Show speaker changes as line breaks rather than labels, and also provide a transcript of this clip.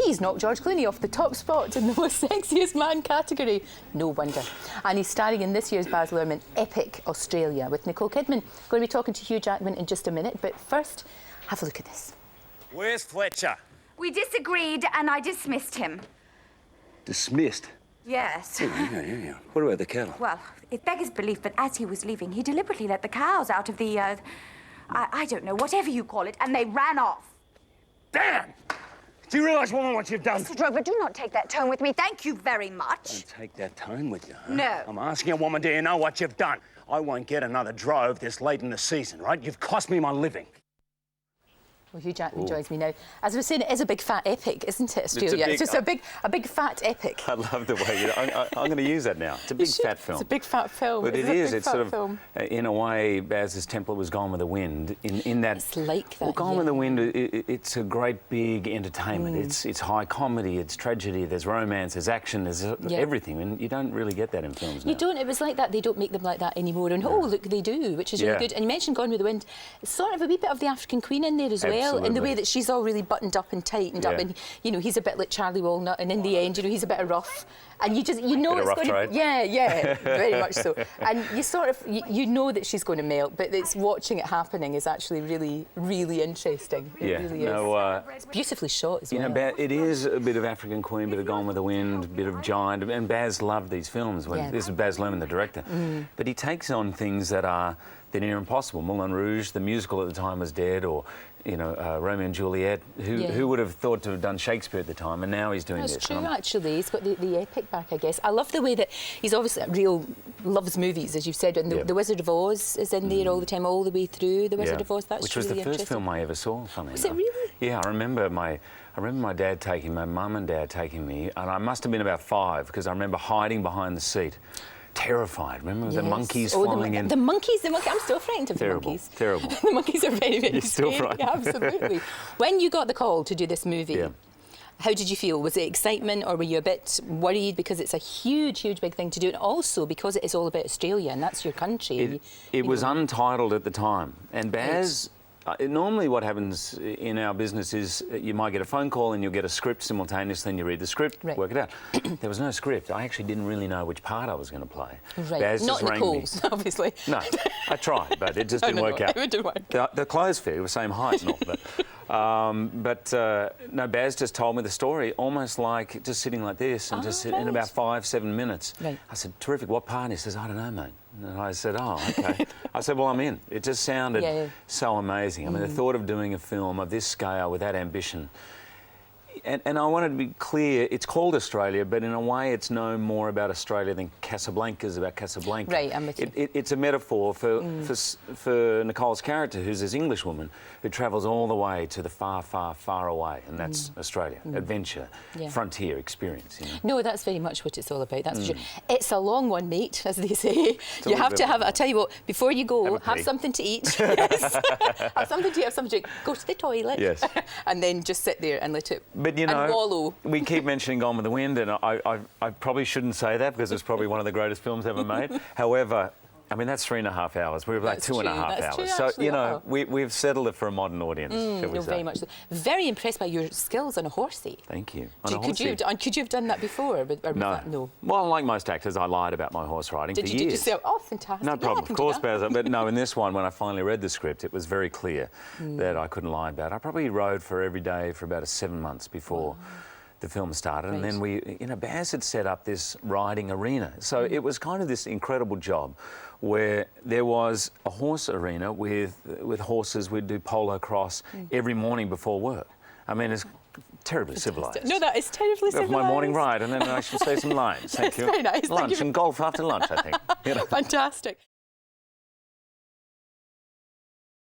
He's knocked George Clooney off the top spot in the most sexiest man category. No wonder. And he's starring in this year's Baz Luhrmann epic Australia with Nicole Kidman. Going to be talking to Hugh Jackman in just a minute, but first, have a look at this.
Where's Fletcher?
We disagreed and I dismissed him.
Dismissed?
Yes.
Yeah. What about the cattle?
Well, it beggars belief, but as he was leaving, he deliberately let the cows out of the, I don't know, whatever you call it, and they ran off.
Damn! Do you realise, woman, what you've done?
Mr. Drover, do not take that tone with me. Thank you very much.
Don't take that tone with you, huh?
No.
I'm asking a woman, do you know what you've done? I won't get another drove this late in the season, right? You've cost me my living.
Well, Hugh Jackman joins me now. As I was saying, it is a big fat epic, isn't it, Australia? It's just a big fat epic.
I love the way you... I'm going to use that now. It's a big fat film.
It's a big fat film.
But it's sort of, in a way, Baz's template was Gone with the Wind. In that,
it's like that.
Well, Gone with the Wind, it's a great big entertainment. It's high comedy, it's tragedy, there's romance, there's action, there's everything, and you don't really get that in films now.
You don't. It was like that. They don't make them like that anymore. And oh, look, they do, which is really good. And you mentioned Gone with the Wind. It's sort of a wee bit of the African Queen in there as well, in the way that she's all really buttoned up and tightened up, and you know he's a bit like Charlie Walnut, and in the end, you know, he's a bit of rough, and you know it's going to, very much so. And you sort of you know that she's going to melt, but it's watching it happening is actually really interesting. It really is. It's beautifully shot as well.
You know, it is a bit of African Queen, bit of Gone with the Wind, a bit of Giant, and Baz loved these films. This is Baz Luhrmann, the director, but he takes on things that are near impossible. Moulin Rouge, the musical at the time, was dead, or you know, Romeo and Juliet. Who would have thought to have done Shakespeare at the time, and now he's doing this.
That's true, actually. He's got the epic back, I guess. I love the way that he's obviously loves movies, as you've said, and the Wizard of Oz is in there all the time, all the way through the Wizard of Oz. That's
which was the first film I ever saw. Funny
was enough. It really?
Yeah, I remember my dad taking my mum and dad taking me, and I must have been about 5 because I remember hiding behind the seat. Terrified. Remember the monkeys flying in?
The monkeys. I'm still frightened of the monkeys.
Terrible.
The monkeys are very
You're still
scary.
frightened.
Absolutely. When you got the call to do this movie, how did you feel? Was it excitement, or were you a bit worried because it's a huge big thing to do, and also because it is all about Australia and that's your country?
It was untitled at the time, and Baz. Normally what happens in our business is you might get a phone call and you'll get a script simultaneously and you read the script, work it out. There was no script. I actually didn't really know which part I was going to play. Baz
not
just
Nicole's, obviously.
No, I tried, but it just didn't work out.
It didn't work.
The clothes fit, it was the same height and all, but no, Baz just told me the story almost like just sitting like this and in about 5-7 minutes. I said, terrific, what part? And he says, I don't know, mate. And I said, oh, OK. I said, well, I'm in. It just sounded so amazing. I mean, the thought of doing a film of this scale with that ambition. And I wanted to be clear, it's called Australia, but in a way it's no more about Australia than Casablanca is about Casablanca.
Right, I'm with you.
It's a metaphor for Nicole's character, who's this English woman who travels all the way to the far away, and that's Australia. Adventure, frontier experience. You know?
No, that's very much what it's all about, that's for sure. It's a long one, mate, as they say. You have to have, I'll tell you what, before you go, have something to eat. Have something to eat, have something to drink, go to the toilet, and then just sit there and let it...
But, you know,
wallow.
We keep mentioning Gone with the Wind, and I probably shouldn't say that because it's probably one of the greatest films ever made. However, I mean, that's 3.5 hours. We're like 2.5 hours.
True,
so, you know, we've settled it for a modern audience, shall we say.
Very much so. Very impressed by your skills on a horsey.
Thank you.
Could you have done that before?
No. Well, like most actors, I lied about my horse riding for years.
Did you just say, oh, fantastic.
No problem, of course, Baz. But no, in this one, when I finally read the script, it was very clear that I couldn't lie about it. I probably rode for every day for about 7 months before the film started, and then Baz had set up this riding arena. So it was kind of this incredible job where there was a horse arena with horses. We'd do polo cross every morning before work. I mean, it's terribly civilised.
No, that is terribly civilised.
My morning ride, and then I should say some lines. Thank you.
Very nice.
Lunch and golf after lunch, I think.
Fantastic.